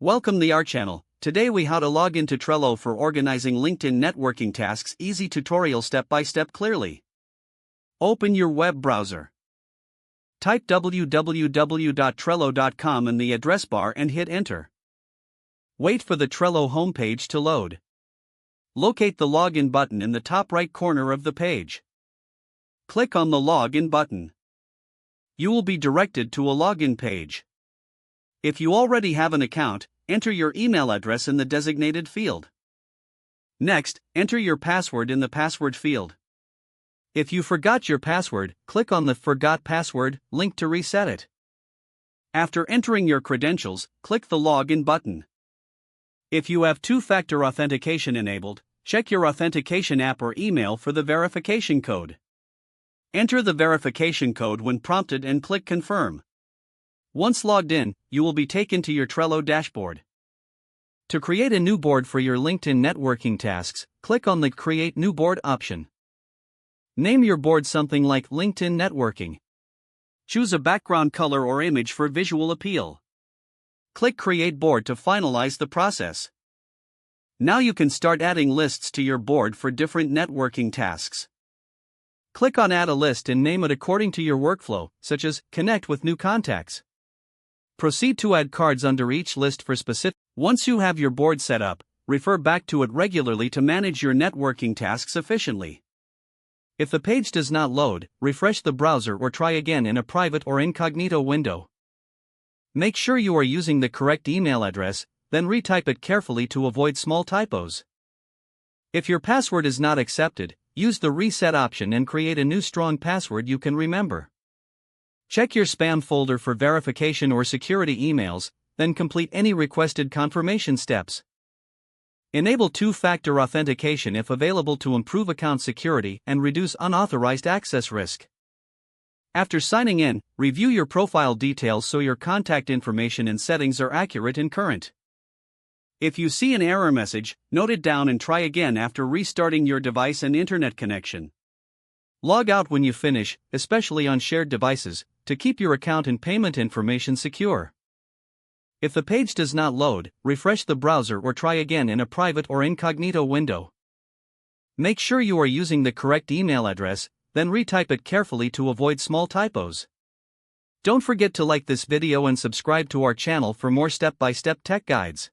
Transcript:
Welcome to our channel. Today we how to log into Trello for organizing LinkedIn networking tasks. Easy tutorial step by step clearly. Open your web browser. Type www.trello.com in the address bar and hit enter. Wait for the Trello homepage to load. Locate the login button in the top right corner of the page. Click on the login button. You will be directed to a login page. If you already have an account, enter your email address in the designated field. Next, enter your password in the password field. If you forgot your password, click on the Forgot Password link to reset it. After entering your credentials, click the Login button. If you have two-factor authentication enabled, check your authentication app or email for the verification code. Enter the verification code when prompted and click Confirm. Once logged in, you will be taken to your Trello dashboard. To create a new board for your LinkedIn networking tasks, click on the Create New Board option. Name your board something like LinkedIn Networking. Choose a background color or image for visual appeal. Click Create Board to finalize the process. Now you can start adding lists to your board for different networking tasks. Click on Add a list and name it according to your workflow, such as Connect with new contacts. Proceed to add cards under each list for specific. Once you have your board set up, refer back to it regularly to manage your networking tasks efficiently. If the page does not load, refresh the browser or try again in a private or incognito window. Make sure you are using the correct email address, then retype it carefully to avoid small typos. If your password is not accepted, use the reset option and create a new strong password you can remember. Check your spam folder for verification or security emails, then complete any requested confirmation steps. Enable two-factor authentication if available to improve account security and reduce unauthorized access risk. After signing in, review your profile details so your contact information and settings are accurate and current. If you see an error message, note it down and try again after restarting your device and internet connection. Log out when you finish, especially on shared devices, to keep your account and payment information secure. If the page does not load, refresh the browser or try again in a private or incognito window. Make sure you are using the correct email address, then retype it carefully to avoid small typos. Don't forget to like this video and subscribe to our channel for more step-by-step tech guides.